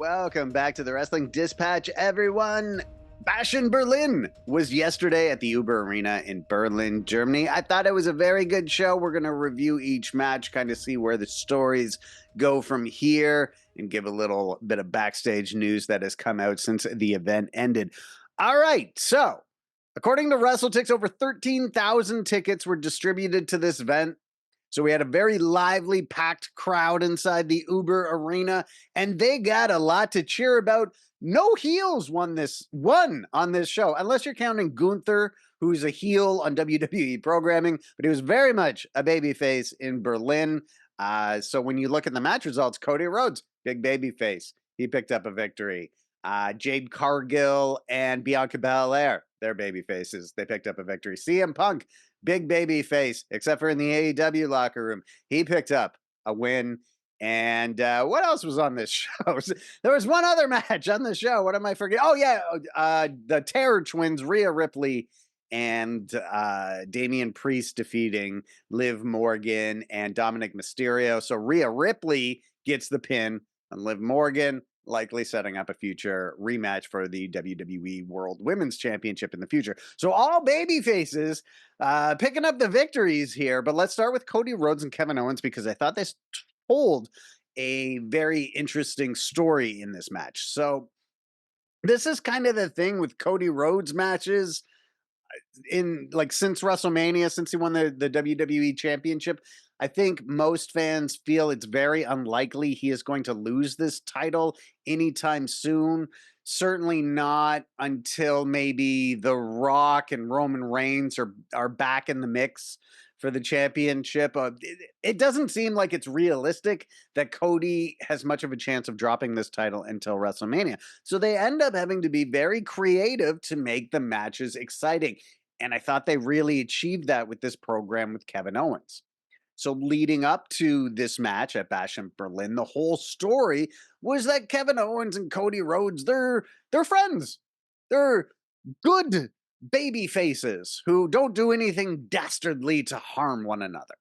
Welcome back to the Wrestling Dispatch, everyone. Bash in Berlin was yesterday at the Uber Arena in Berlin, Germany. I thought it was a very good show. We're going to review each match, kind of see where the stories go from here, and give a little bit of backstage news that has come out since the event ended. All right, so according to WrestleTix, over 13,000 tickets were distributed to this event. So we had a very lively, packed crowd inside the Uber Arena, and they got a lot to cheer about. No heels won on this show, unless you're counting Gunther, who's a heel on WWE programming, but he was very much a babyface in Berlin. So when you look at the match results, Cody Rhodes, big babyface, he picked up a victory. Jade Cargill and Bianca Belair, they're babyfaces, they picked up a victory. CM Punk, big baby face, except for in the AEW locker room. He picked up a win. And what else was on this show? There was one other match on the show. What am I forgetting? Oh, yeah. The Terror Twins, Rhea Ripley and Damian Priest defeating Liv Morgan and Dominic Mysterio. So Rhea Ripley gets the pin on Liv Morgan, likely setting up a future rematch for the WWE World Women's Championship in the future. So all baby faces picking up the victories here. But let's start with Cody Rhodes and Kevin Owens, because I thought this told a very interesting story in this match. So this is kind of the thing with Cody Rhodes matches in since WrestleMania, since he won the WWE Championship. I think most fans feel it's very unlikely he is going to lose this title anytime soon. Certainly not until maybe The Rock and Roman Reigns are back in the mix for the championship. It doesn't seem like it's realistic that Cody has much of a chance of dropping this title until WrestleMania. So they end up having to be very creative to make the matches exciting. And I thought they really achieved that with this program with Kevin Owens. So leading up to this match at Bash in Berlin, the whole story was that Kevin Owens and Cody Rhodes, they're friends. They're good baby faces who don't do anything dastardly to harm one another.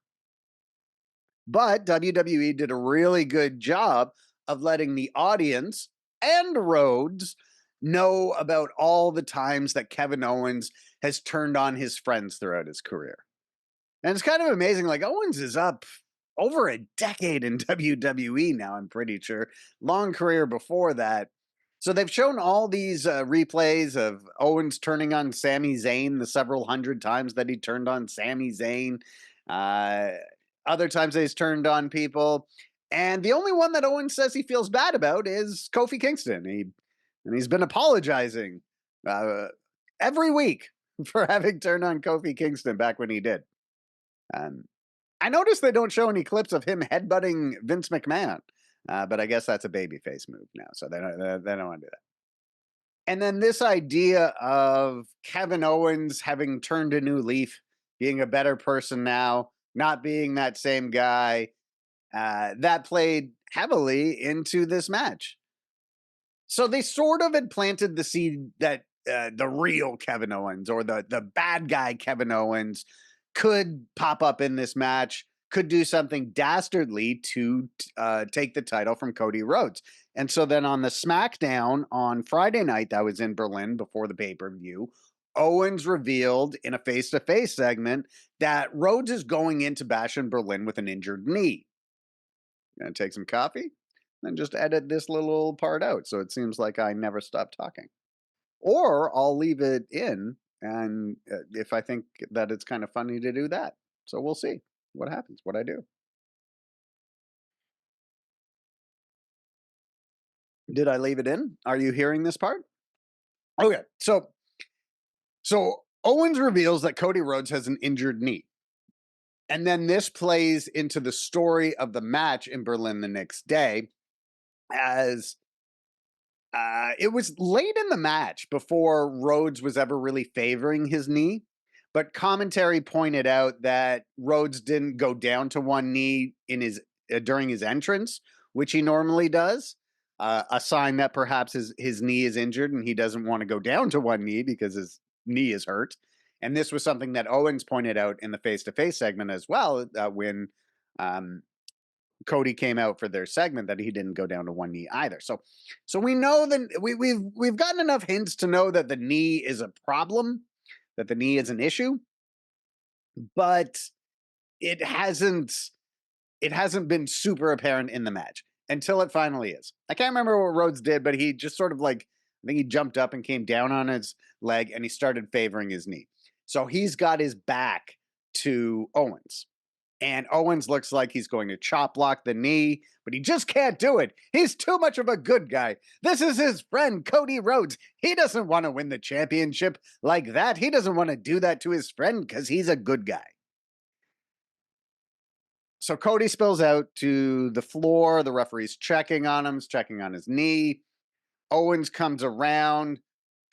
But WWE did a really good job of letting the audience and Rhodes know about all the times that Kevin Owens has turned on his friends throughout his career. And it's kind of amazing. Owens is up over a decade in WWE now, I'm pretty sure. Long career before that. So they've shown all these replays of Owens turning on Sami Zayn, the several hundred times that he turned on Sami Zayn. Other times that he's turned on people. And the only one that Owens says he feels bad about is Kofi Kingston. He's been apologizing every week for having turned on Kofi Kingston back when he did. I noticed they don't show any clips of him headbutting Vince McMahon, but I guess that's a babyface move now, so they don't want to do that. And then this idea of Kevin Owens having turned a new leaf, being a better person now, not being that same guy, that played heavily into this match. So they sort of had planted the seed that the real Kevin Owens, or the bad guy Kevin Owens, could pop up in this match, could do something dastardly to take the title from Cody Rhodes. And so then on the SmackDown on Friday night that was in Berlin before the pay-per-view, Owens revealed in a face-to-face segment that Rhodes is going into Bash in Berlin with an injured knee. Gonna take some coffee and just edit this little part out so it seems like I never stopped talking. Or I'll leave it in, and if I think that it's kind of funny to do that. So we'll see what happens, what I do. Did I leave it in? Are you hearing this part? Okay, so Owens reveals that Cody Rhodes has an injured knee. And then this plays into the story of the match in Berlin the next day, as it was late in the match before Rhodes was ever really favoring his knee. But commentary pointed out that Rhodes didn't go down to one knee in his during his entrance, which he normally does. A sign that perhaps his knee is injured and he doesn't want to go down to one knee because his knee is hurt. And this was something that Owens pointed out in the face-to-face segment as well, when Cody came out for their segment that he didn't go down to one knee either. So we know that we've gotten enough hints to know that the knee is a problem, that the knee is an issue, but it hasn't been super apparent in the match until it finally is. I can't remember what Rhodes did, but he just sort of like, I think he jumped up and came down on his leg and he started favoring his knee. So he's got his back to Owens. And Owens looks like he's going to chop block the knee, but he just can't do it. He's too much of a good guy. This is his friend, Cody Rhodes. He doesn't want to win the championship like that. He doesn't want to do that to his friend because he's a good guy. So Cody spills out to the floor. The referee's checking on him, checking on his knee. Owens comes around.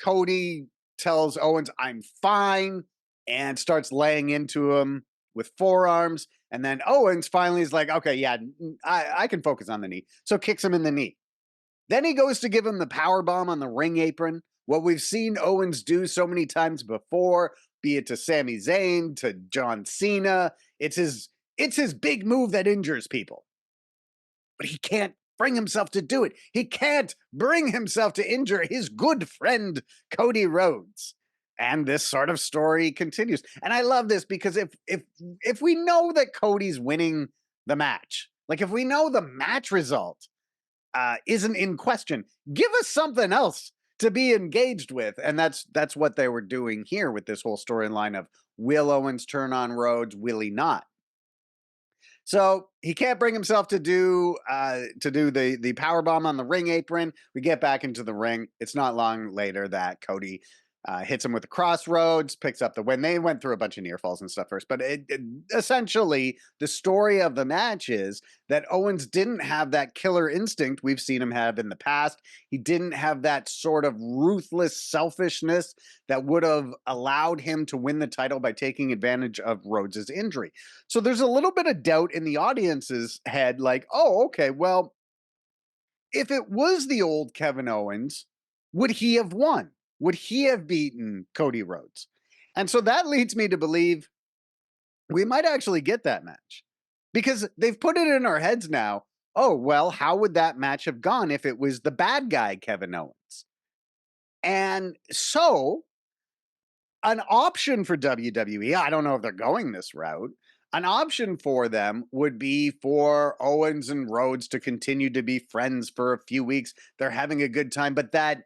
Cody tells Owens, "I'm fine," and starts laying into him with forearms. And then Owens finally is like, okay, yeah, I can focus on the knee. So kicks him in the knee. Then he goes to give him the power bomb on the ring apron. What we've seen Owens do so many times before, be it to Sami Zayn, to John Cena. It's his big move that injures people. But he can't bring himself to do it. He can't bring himself to injure his good friend, Cody Rhodes. And this sort of story continues. And I love this because if we know that Cody's winning the match, like if we know the match result isn't in question, give us something else to be engaged with. And that's what they were doing here with this whole storyline of, will Owens turn on Rhodes? Will he not? So he can't bring himself to do the power bomb on the ring apron. We get back into the ring. It's not long later that Cody hits him with the crossroads, picks up the win. They went through a bunch of near falls and stuff first, but essentially the story of the match is that Owens didn't have that killer instinct we've seen him have in the past. He didn't have that sort of ruthless selfishness that would have allowed him to win the title by taking advantage of Rhodes' injury. So there's a little bit of doubt in the audience's head, like, oh, okay, well, if it was the old Kevin Owens, would he have won? Would he have beaten Cody Rhodes? And so that leads me to believe we might actually get that match, because they've put it in our heads now. Oh, well, how would that match have gone if it was the bad guy, Kevin Owens? And so an option for WWE, I don't know if they're going this route, an option for them would be for Owens and Rhodes to continue to be friends for a few weeks. They're having a good time, but that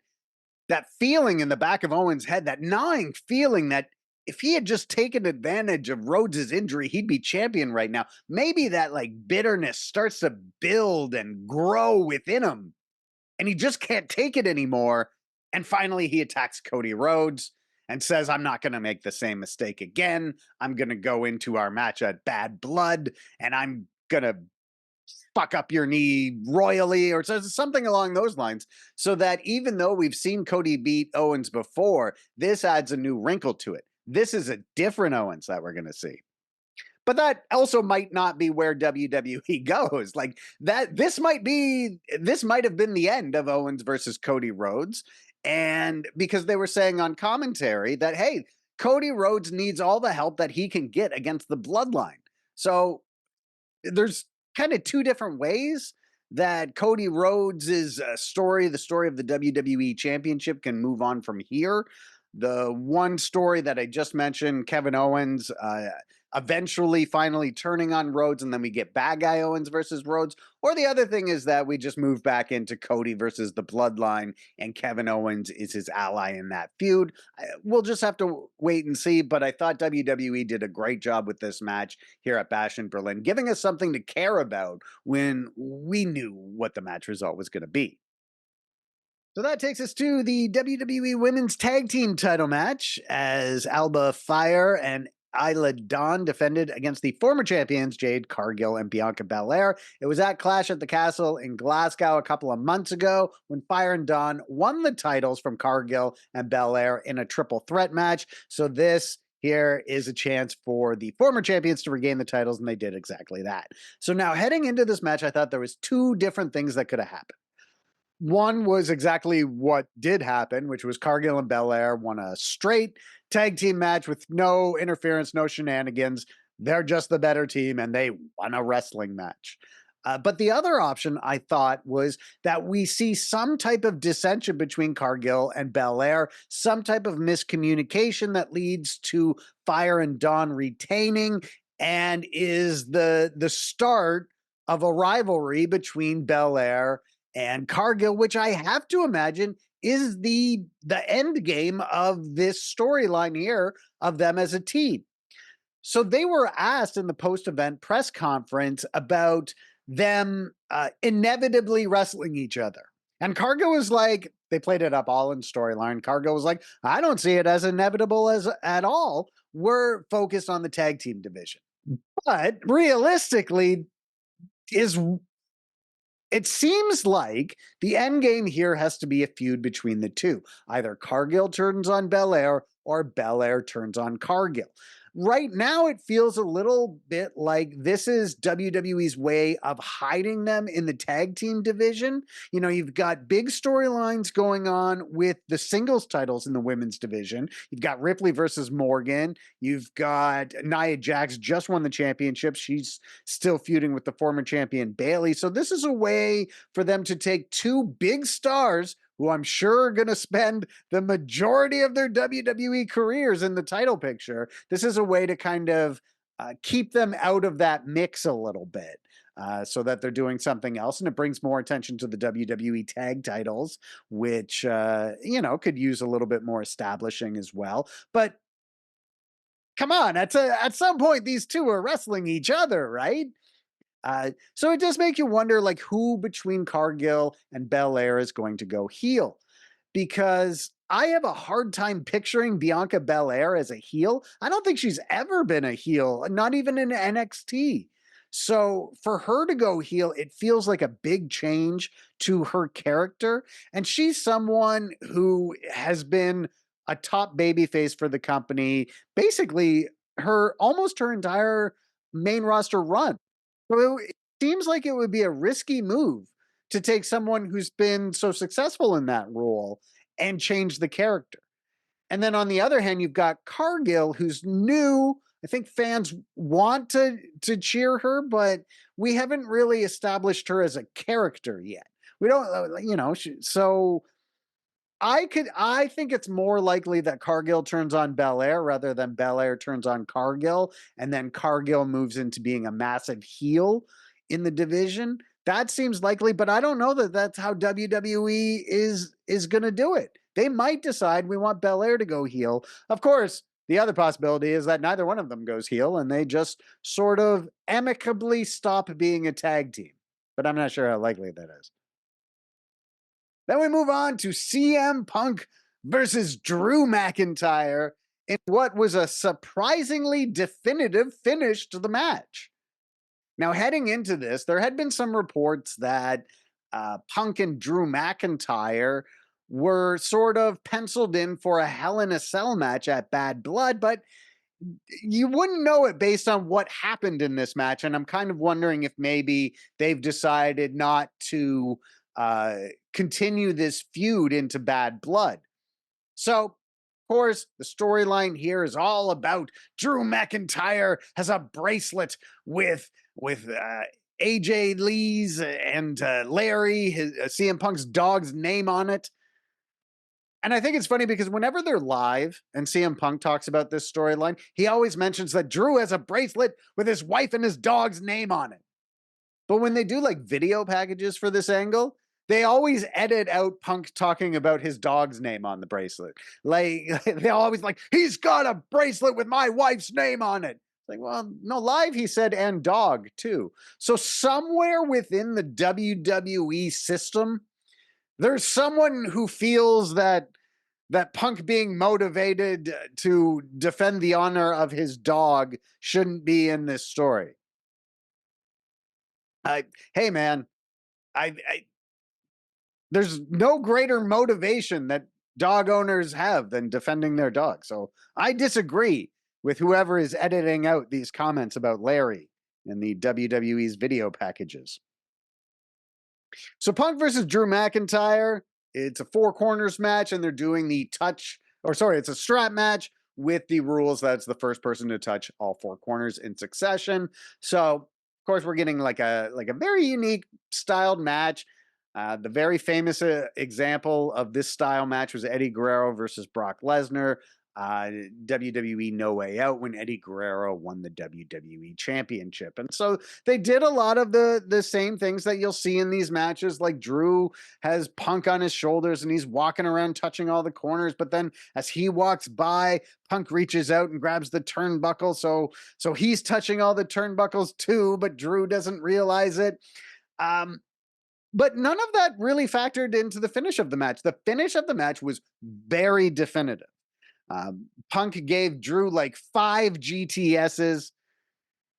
feeling in the back of Owens' head, that gnawing feeling that if he had just taken advantage of Rhodes' injury, he'd be champion right now. Maybe that like bitterness starts to build and grow within him, and he just can't take it anymore. And finally, he attacks Cody Rhodes and says, "I'm not going to make the same mistake again. I'm going to go into our match at Bad Blood, and I'm going to fuck up your knee royally," or something along those lines, so that even though we've seen Cody beat Owens before, this adds a new wrinkle to it. This is a different Owens that we're going to see. But that also might not be where WWE goes. Like that, this might have been the end of Owens versus Cody Rhodes. And because they were saying on commentary that, hey, Cody Rhodes needs all the help that he can get against the bloodline. So there's kind of two different ways that Cody Rhodes' story, the story of the WWE Championship, can move on from here. The one story that I just mentioned, Kevin Owens eventually finally turning on Rhodes, and then we get bad guy Owens versus Rhodes. Or the other thing is that we just move back into Cody versus the Bloodline, and Kevin Owens is his ally in that feud. We'll just have to wait and see, but I thought WWE did a great job with this match here at Bash in Berlin, giving us something to care about when we knew what the match result was going to be. So that takes us to the WWE Women's Tag Team title match, as Alba Fire and Isla Dawn defended against the former champions Jade Cargill and Bianca Belair. It was at Clash at the Castle in Glasgow a couple of months ago when Fire and Dawn won the titles from Cargill and Belair in a triple threat match. So this here is a chance for the former champions to regain the titles, and they did exactly that. So now heading into this match, I thought there was two different things that could have happened. One was exactly what did happen, which was Cargill and Belair won a straight tag team match with no interference, no shenanigans. They're just the better team, and they won a wrestling match. But the other option I thought was that we see some type of dissension between Cargill and Belair, some type of miscommunication that leads to Fire and Dawn retaining, and is the start of a rivalry between Belair and Cargill, which I have to imagine is the end game of this storyline here of them as a team. So they were asked in the post-event press conference about them inevitably wrestling each other. And Cargo was like, they played it up all in storyline. Cargo was like, I don't see it as inevitable as at all. We're focused on the tag team division. But realistically, is it seems like the end game here has to be a feud between the two. Either Cargill turns on Belair or Belair turns on Cargill. Right now, it feels a little bit like this is WWE's way of hiding them in the tag team division. You know, you've got big storylines going on with the singles titles in the women's division. You've got Ripley versus Morgan. You've got Nia Jax just won the championship. She's still feuding with the former champion Bayley. So this is a way for them to take two big stars who I'm sure are going to spend the majority of their WWE careers in the title picture. This is a way to kind of keep them out of that mix a little bit. So that they're doing something else, and it brings more attention to the WWE tag titles, which could use a little bit more establishing as well. But come on, at some point these two are wrestling each other, right? So it does make you wonder, like, who between Cargill and Belair is going to go heel, because I have a hard time picturing Bianca Belair as a heel. I don't think she's ever been a heel, not even in NXT. So for her to go heel, it feels like a big change to her character. And she's someone who has been a top babyface for the company, basically almost her entire main roster run. So it seems like it would be a risky move to take someone who's been so successful in that role and change the character. And then on the other hand, you've got Cargill, who's new. I think fans want to cheer her, but we haven't really established her as a character yet. We don't, so I think it's more likely that Cargill turns on Belair rather than Belair turns on Cargill, and then Cargill moves into being a massive heel in the division. That seems likely, but I don't know that that's how WWE is going to do it. They might decide we want Belair to go heel. Of course, the other possibility is that neither one of them goes heel and they just sort of amicably stop being a tag team. But I'm not sure how likely that is. Then we move on to CM Punk versus Drew McIntyre in what was a surprisingly definitive finish to the match. Now, heading into this, there had been some reports that Punk and Drew McIntyre were sort of penciled in for a Hell in a Cell match at Bad Blood, but you wouldn't know it based on what happened in this match. And I'm kind of wondering if maybe they've decided not to continue this feud into Bad Blood. So, of course, the storyline here is all about Drew McIntyre has a bracelet with AJ Lee's and Larry, CM Punk's dog's name on it. And I think it's funny because whenever they're live and CM Punk talks about this storyline, he always mentions that Drew has a bracelet with his wife and his dog's name on it. But when they do like video packages for this angle, they always edit out Punk talking about his dog's name on the bracelet. Like they always like, he's got a bracelet with my wife's name on it. Like, well, no, live he said and dog too. So somewhere within the WWE system, there's someone who feels that Punk being motivated to defend the honor of his dog shouldn't be in this story. Hey man, I there's no greater motivation that dog owners have than defending their dog. So I disagree with whoever is editing out these comments about Larry in the WWE's video packages. So Punk versus Drew McIntyre, it's a four corners match, and they're doing the it's a strap match with the rules that's the first person to touch all four corners in succession. So Of course, we're getting like a very unique styled match. The very famous example of this style match was Eddie Guerrero versus Brock Lesnar. WWE No Way Out, when Eddie Guerrero won the WWE Championship. And so they did a lot of the same things that you'll see in these matches. Like Drew has Punk on his shoulders and he's walking around touching all the corners, but then as he walks by, Punk reaches out and grabs the turnbuckle, so he's touching all the turnbuckles too, but Drew doesn't realize it. But none of that really factored into the finish of the match. The finish of the match was very definitive. Punk gave Drew like 5 GTSs.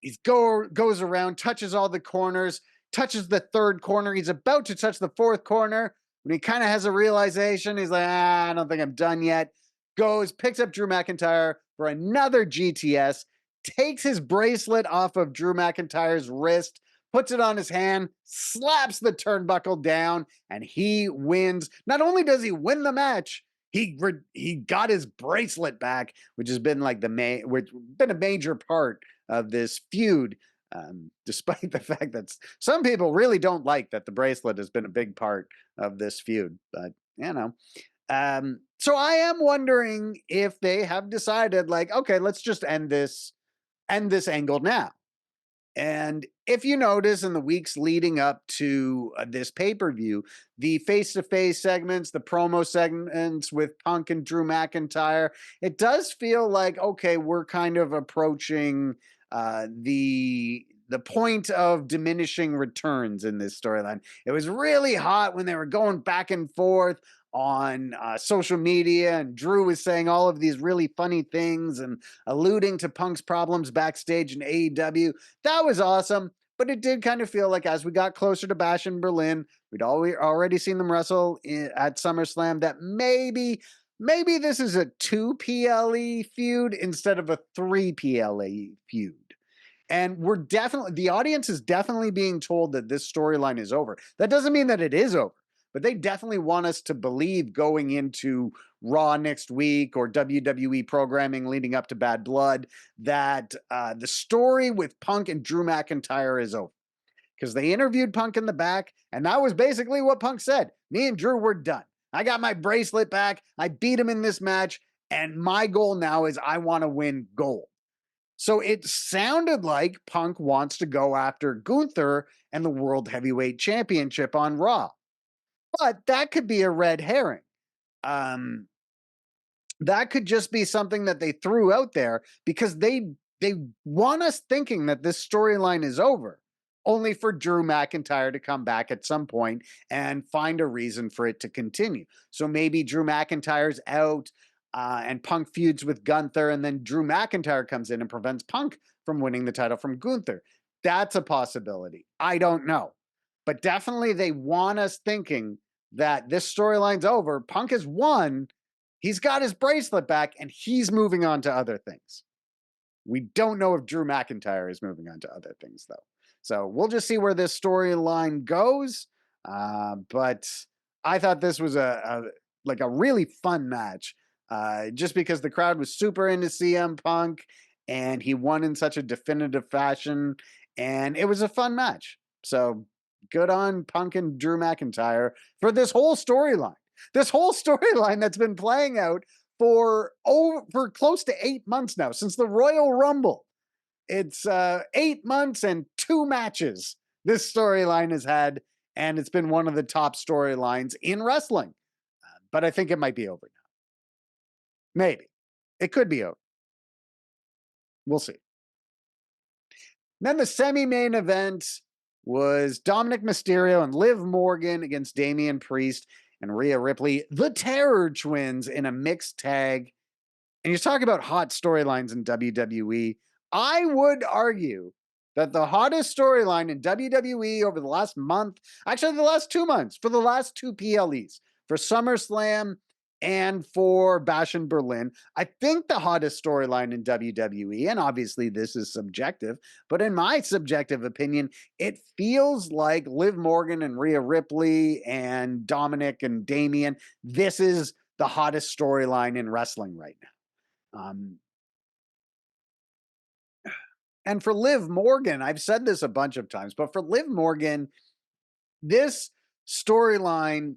He goes around, touches all the corners, touches the third corner. He's about to touch the fourth corner when he kind of has a realization. He's like, I don't think I'm done yet. Goes, picks up Drew McIntyre for another GTS, takes his bracelet off of Drew McIntyre's wrist, puts it on his hand, slaps the turnbuckle down, and he wins. Not only does he win the match, he got his bracelet back, which has been like which been a major part of this feud, despite the fact that some people really don't like that the bracelet has been a big part of this feud. But you know, so I am wondering if they have decided, like, okay, let's just end this angle now. And if you notice in the weeks leading up to this pay-per-view, the face-to-face segments, the promo segments with Punk and Drew McIntyre, it does feel like, okay, we're kind of approaching the point of diminishing returns in this storyline. It was really hot when they were going back and forth on social media, and Drew was saying all of these really funny things and alluding to Punk's problems backstage in AEW. That was awesome, but it did kind of feel like as we got closer to Bash in Berlin, we'd already seen them wrestle at SummerSlam, that maybe this is a 2 PLE feud instead of a 3 PLE feud. And the audience is definitely being told that this storyline is over. That doesn't mean that it is over, but they definitely want us to believe going into Raw next week or WWE programming leading up to Bad Blood that the story with Punk and Drew McIntyre is over. Because they interviewed Punk in the back, and that was basically what Punk said. Me and Drew were done. I got my bracelet back. I beat him in this match, and my goal now is I want to win gold. So it sounded like Punk wants to go after Gunther and the World Heavyweight Championship on Raw. But that could be a red herring. That could just be something that they threw out there because they want us thinking that this storyline is over, only for Drew McIntyre to come back at some point and find a reason for it to continue. So maybe Drew McIntyre's out and Punk feuds with Gunther, and then Drew McIntyre comes in and prevents Punk from winning the title from Gunther. That's a possibility. I don't know. But definitely they want us thinking that this storyline's over. Punk has won. He's got his bracelet back, and he's moving on to other things. We don't know if Drew McIntyre is moving on to other things, though. So we'll just see where this storyline goes. But I thought this was a really fun match, just because the crowd was super into CM Punk, and he won in such a definitive fashion, and it was a fun match. So good on Punk and Drew McIntyre for this whole storyline. This whole storyline that's been playing out for close to 8 months now, since the Royal Rumble. It's 8 months and 2 matches this storyline has had, and it's been one of the top storylines in wrestling. But I think it might be over now. Maybe. It could be over. We'll see. Then the semi-main event was Dominic Mysterio and Liv Morgan against Damian Priest and Rhea Ripley, the Terror Twins, in a mixed tag. And you talk about hot storylines in WWE. I would argue that the hottest storyline in WWE over the last month, actually the last 2 months, for the last 2 PLEs, for SummerSlam and for Bash in Berlin, I think the hottest storyline in WWE, and obviously this is subjective, but in my subjective opinion, it feels like Liv Morgan and Rhea Ripley and Dominic and Damian, this is the hottest storyline in wrestling right now. And for Liv Morgan, I've said this a bunch of times, but for Liv Morgan, this storyline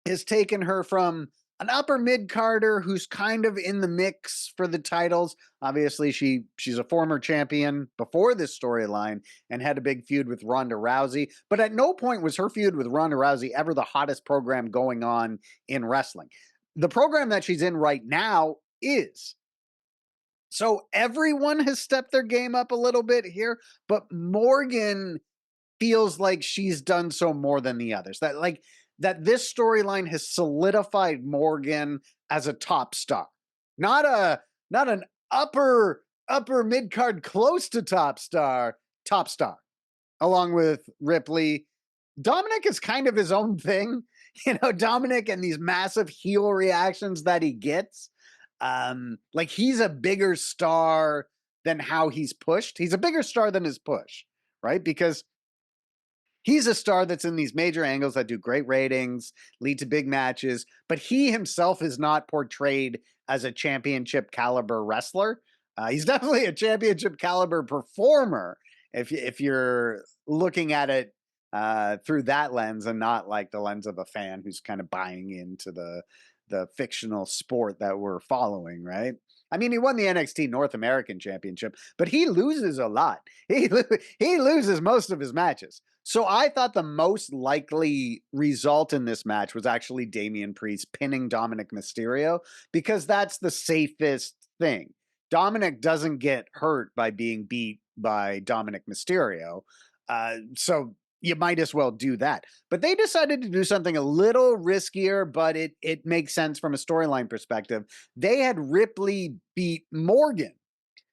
has taken her from an upper mid carder who's kind of in the mix for the titles. Obviously, she's a former champion before this storyline and had a big feud with Ronda Rousey. But at no point was her feud with Ronda Rousey ever the hottest program going on in wrestling. The program that she's in right now is. So everyone has stepped their game up a little bit here, but Morgan feels like she's done so more than the others. That this storyline has solidified Morgan as a top star. Not an upper mid card close to top star, along with Ripley. Dominic is kind of his own thing. Dominic and these massive heel reactions that he gets. Like he's a bigger star than how he's pushed. He's a bigger star than his push, right? Because he's a star that's in these major angles that do great ratings, lead to big matches, but he himself is not portrayed as a championship caliber wrestler. He's definitely a championship caliber performer if you're looking at it through that lens and not like the lens of a fan who's kind of buying into the fictional sport that we're following, right? I mean, he won the NXT North American Championship, but he loses a lot. He loses most of his matches. So I thought the most likely result in this match was actually Damian Priest pinning Dominic Mysterio because that's the safest thing. Dominic doesn't get hurt by being beat by Dominic Mysterio. So you might as well do that. But they decided to do something a little riskier, but it makes sense from a storyline perspective. They had Ripley beat Morgan.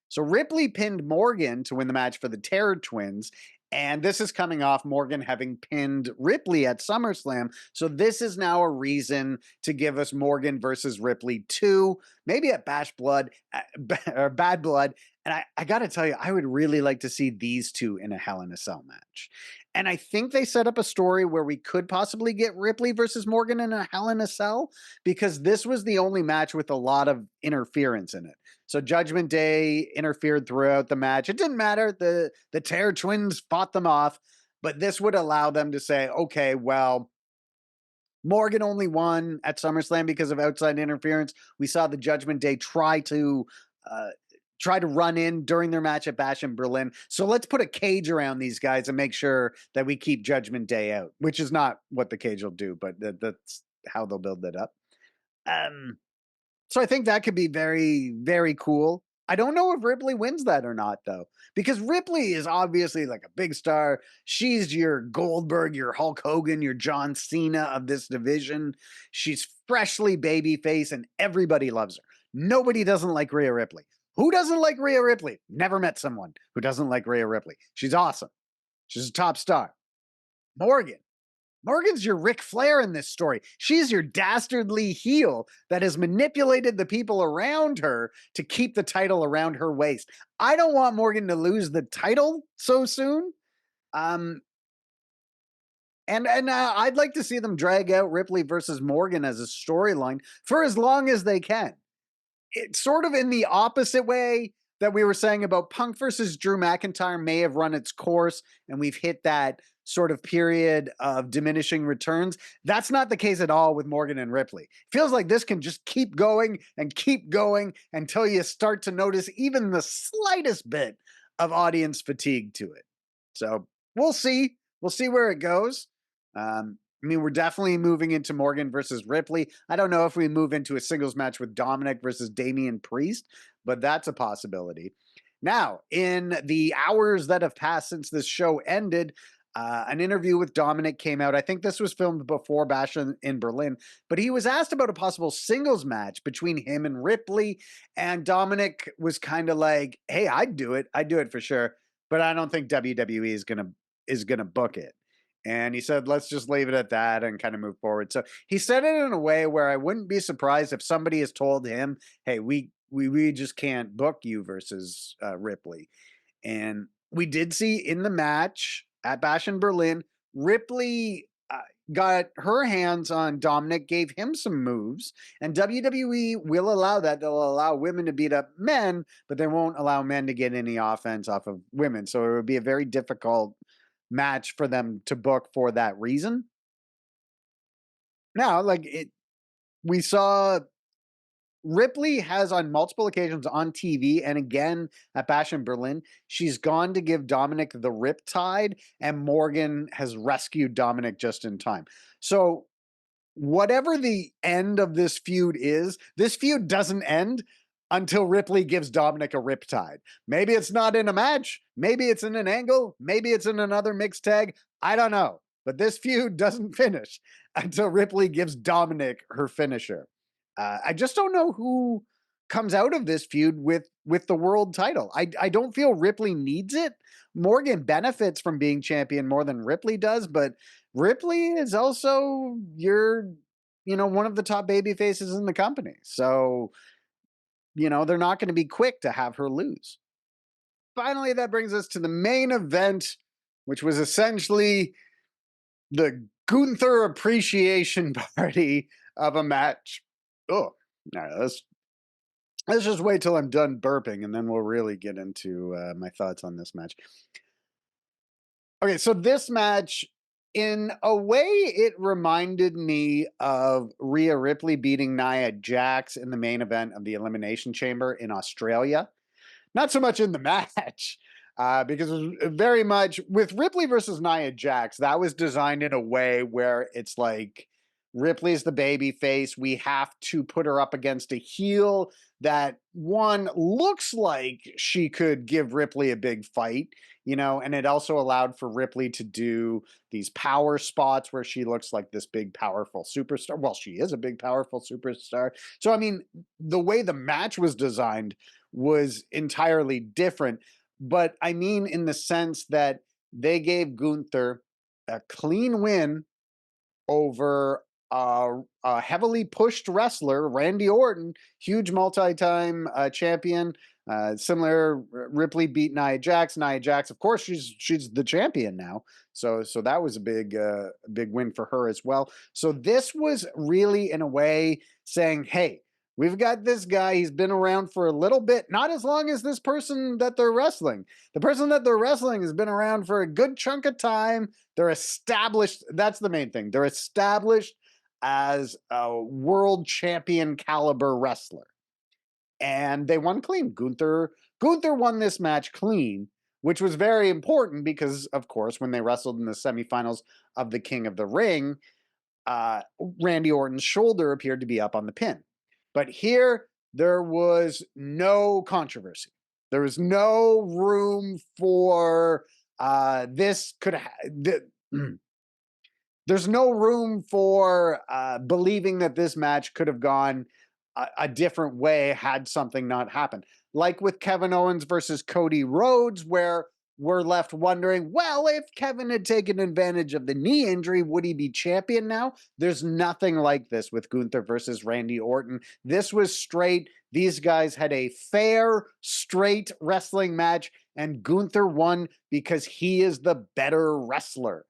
So Ripley pinned Morgan to win the match for the Terror Twins. And this is coming off Morgan having pinned Ripley at SummerSlam. So this is now a reason to give us Morgan versus Ripley 2, maybe at Bash Blood or Bad Blood. And I got to tell you, I would really like to see these two in a Hell in a Cell match. And I think they set up a story where we could possibly get Ripley versus Morgan in a Hell in a Cell because this was the only match with a lot of interference in it. So Judgment Day interfered throughout the match. It didn't matter. The Terror Twins fought them off, but this would allow them to say, okay, well, Morgan only won at SummerSlam because of outside interference. We saw the Judgment Day try to run in during their match at Bash in Berlin. So let's put a cage around these guys and make sure that we keep Judgment Day out, which is not what the cage will do, but that's how they'll build that up. So I think that could be very, very cool. I don't know if Ripley wins that or not, though, because Ripley is obviously like a big star. She's your Goldberg, your Hulk Hogan, your John Cena of this division. She's freshly babyface, and everybody loves her. Nobody doesn't like Rhea Ripley. Who doesn't like Rhea Ripley? Never met someone who doesn't like Rhea Ripley. She's awesome. She's a top star. Morgan's your Ric Flair in this story. She's your dastardly heel that has manipulated the people around her to keep the title around her waist. I don't want Morgan to lose the title so soon. And I'd like to see them drag out Ripley versus Morgan as a storyline for as long as they can. It's sort of in the opposite way that we were saying about Punk versus Drew McIntyre may have run its course, and we've hit that sort of period of diminishing returns. That's not the case at all with Morgan and Ripley. Feels like this can just keep going until you start to notice even the slightest bit of audience fatigue to it. So we'll see. We'll see where it goes. I mean, we're definitely moving into Morgan versus Ripley. I don't know if we move into a singles match with Dominic versus Damian Priest, but that's a possibility. Now, in the hours that have passed since this show ended, an interview with Dominic came out. I think this was filmed before Bash in Berlin, but he was asked about a possible singles match between him and Ripley, and Dominic was kind of like, "Hey, I'd do it. I'd do it for sure, but I don't think WWE is gonna book it." And he said, let's just leave it at that and kind of move forward. So he said it in a way where I wouldn't be surprised if somebody has told him, hey, we just can't book you versus Ripley. And we did see in the match at Bash in Berlin, Ripley got her hands on Dominic, gave him some moves, and WWE will allow that. They'll allow women to beat up men, but they won't allow men to get any offense off of women. So it would be a very difficult match for them to book for that reason. Now, we saw Ripley has on multiple occasions on TV and again at Bash in Berlin, she's gone to give Dominic the Riptide, and Morgan has rescued Dominic just in time. So whatever the end of this feud is, this feud doesn't end until Ripley gives Dominic a Riptide. Maybe it's not in a match. Maybe it's in an angle. Maybe it's in another mixed tag. I don't know. But this feud doesn't finish until Ripley gives Dominic her finisher. I just don't know who comes out of this feud with the world title. I don't feel Ripley needs it. Morgan benefits from being champion more than Ripley does, but Ripley is also one of the top baby faces in the company. So, they're not going to be quick to have her lose. Finally, that brings us to the main event, which was essentially the Gunther appreciation party of a match. Oh, all right, let's just wait till I'm done burping, and then we'll really get into my thoughts on this match. Okay, so this match, in a way, it reminded me of Rhea Ripley beating Nia Jax in the main event of the Elimination Chamber in Australia. Not so much in the match, because it was very much with Ripley versus Nia Jax. That was designed in a way where it's like Ripley's the baby face. We have to put her up against a heel that one looks like she could give Ripley a big fight, and it also allowed for Ripley to do these power spots where she looks like this big, powerful superstar. Well, she is a big, powerful superstar. So, I mean, the way the match was designed was entirely different. But I mean, in the sense that they gave Gunther a clean win over a heavily pushed wrestler, Randy Orton, huge multi-time champion. Similar, Ripley beat Nia Jax. Nia Jax, of course, she's the champion now. So that was a big win for her as well. So this was really, in a way, saying, hey, we've got this guy. He's been around for a little bit, not as long as this person that they're wrestling. The person that they're wrestling has been around for a good chunk of time. They're established. That's the main thing. They're established as a world champion caliber wrestler. And they won clean. Gunther won this match clean, which was very important because, of course, when they wrestled in the semifinals of the King of the Ring, Randy Orton's shoulder appeared to be up on the pin. But here, there was no controversy. There was no room for this could there's no room for believing that this match could have gone a different way had something not happened. Like with Kevin Owens versus Cody Rhodes, where we're left wondering, well, if Kevin had taken advantage of the knee injury, would he be champion now? There's nothing like this with Gunther versus Randy Orton. This was straight. These guys had a fair, straight wrestling match, and Gunther won because he is the better wrestler.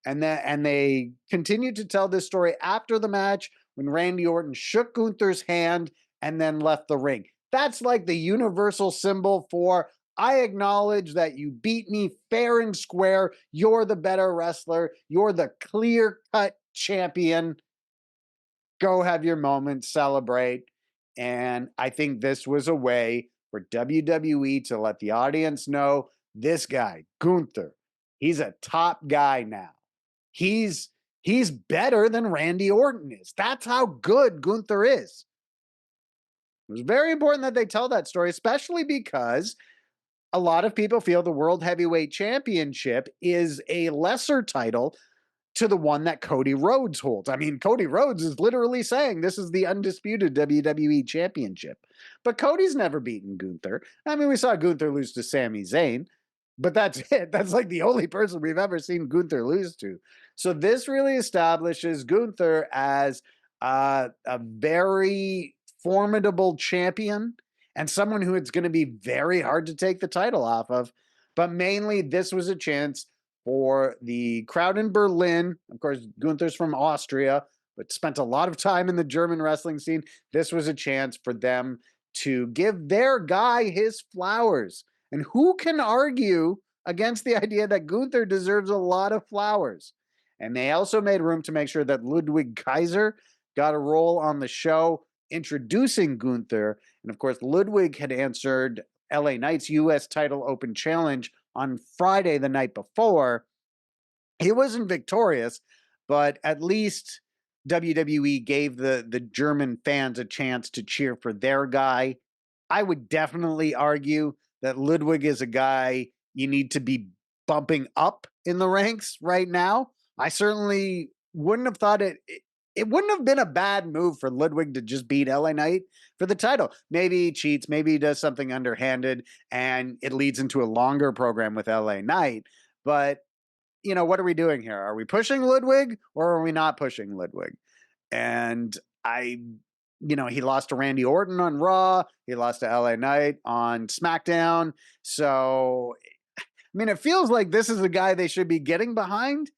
And they continued to tell this story after the match when Randy Orton shook Gunther's hand and then left the ring. That's like the universal symbol for, I acknowledge that you beat me fair and square. You're the better wrestler. You're the clear-cut champion. Go have your moment, celebrate. And I think this was a way for WWE to let the audience know this guy, Gunther, he's a top guy now. He's better than Randy Orton is. That's how good Gunther is. It was very important that they tell that story, especially because a lot of people feel the World Heavyweight Championship is a lesser title to the one that Cody Rhodes holds. I mean, Cody Rhodes is literally saying this is the undisputed WWE Championship. But Cody's never beaten Gunther. I mean, we saw Gunther lose to Sami Zayn, but that's it. That's like the only person we've ever seen Gunther lose to. So this really establishes Gunther as a very formidable champion and someone who it's going to be very hard to take the title off of. But mainly, this was a chance for the crowd in Berlin. Of course, Gunther's from Austria, but spent a lot of time in the German wrestling scene. This was a chance for them to give their guy his flowers. And who can argue against the idea that Gunther deserves a lot of flowers? And they also made room to make sure that Ludwig Kaiser got a role on the show introducing Gunther. And of course, Ludwig had answered LA Knight's US title open challenge on Friday the night before. He wasn't victorious, but at least WWE gave the German fans a chance to cheer for their guy. I would definitely argue that Ludwig is a guy you need to be bumping up in the ranks right now. I certainly wouldn't have thought it wouldn't have been a bad move for Ludwig to just beat LA Knight for the title. Maybe he cheats, maybe he does something underhanded, and it leads into a longer program with LA Knight. But, what are we doing here? Are we pushing Ludwig or are we not pushing Ludwig? And he lost to Randy Orton on Raw. He lost to LA Knight on SmackDown. So, it feels like this is a guy they should be getting behind.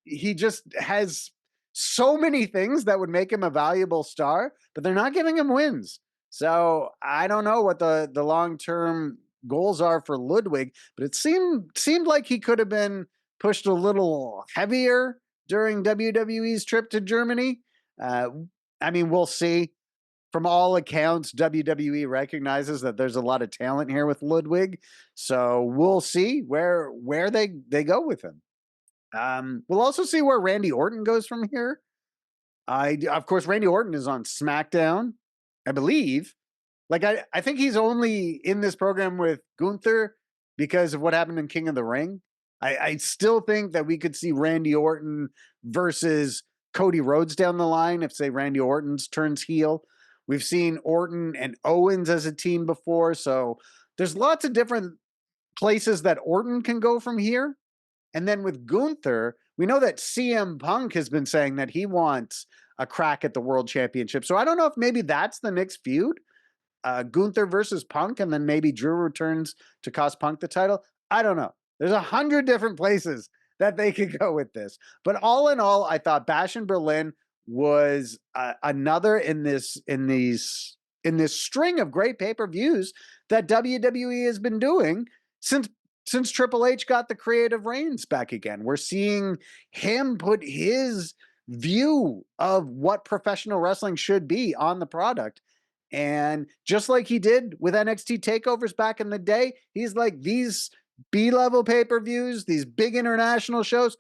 He just has so many things that would make him a valuable star, but they're not giving him wins. So I don't know what the long-term goals are for Ludwig, but it seemed like he could have been pushed a little heavier during WWE's trip to Germany. We'll see. From all accounts, WWE recognizes that there's a lot of talent here with Ludwig. So we'll see where they go with him. We'll also see where Randy Orton goes from here. Of course, Randy Orton is on SmackDown, I believe. I think he's only in this program with Gunther because of what happened in King of the Ring. I still think that we could see Randy Orton versus Cody Rhodes down the line if, say, Randy Orton turns heel. We've seen Orton and Owens as a team before, so there's lots of different places that Orton can go from here. And then with Gunther, we know that CM Punk has been saying that he wants a crack at the World Championship. So I don't know if maybe that's the next feud, Gunther versus Punk, and then maybe Drew returns to cost Punk the title. I don't know. There's 100 different places that they could go with this. But all in all, I thought Bash in Berlin was another in this string of great pay-per-views that WWE has been doing since Triple H got the creative reins back again. We're seeing him put his view of what professional wrestling should be on the product. And just like he did with NXT takeovers back in the day, he's like, these B-level pay-per-views, these big international shows,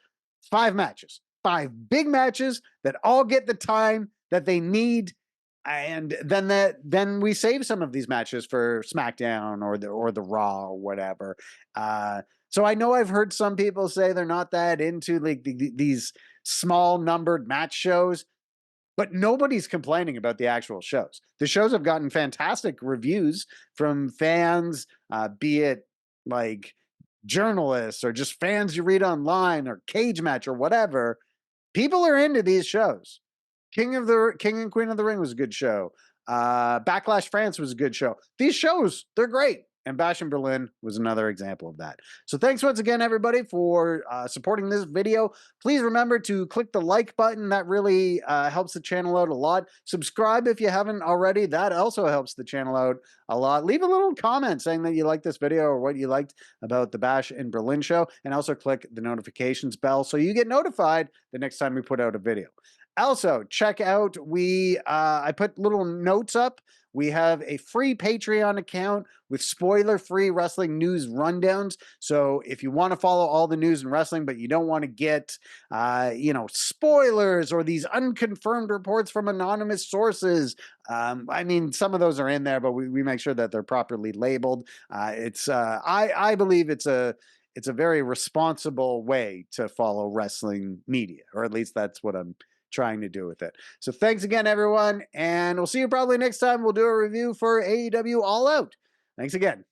5 matches. 5 big matches that all get the time that they need, and then we save some of these matches for SmackDown or the Raw or whatever. So I know I've heard some people say they're not that into these small numbered match shows, but nobody's complaining about the actual shows. The shows have gotten fantastic reviews from fans, be it like journalists or just fans you read online or Cage Match or whatever. People are into these shows. King and Queen of the Ring was a good show. Backlash France was a good show. These shows, they're great. And Bash in Berlin was another example of that. So thanks once again, everybody, for supporting this video. Please remember to click the like button. That really helps the channel out a lot. Subscribe if you haven't already. That also helps the channel out a lot. Leave a little comment saying that you liked this video or what you liked about the Bash in Berlin show. And also click the notifications bell so you get notified the next time we put out a video. Also, check out, I put little notes up. We have a free Patreon account with spoiler-free wrestling news rundowns. So if you want to follow all the news in wrestling, but you don't want to get, spoilers or these unconfirmed reports from anonymous sources, some of those are in there, but we make sure that they're properly labeled. I believe it's a very responsible way to follow wrestling media, or at least that's what I'm trying to do with it. So thanks again, everyone, and we'll see you probably next time. We'll do a review for AEW All Out. Thanks again.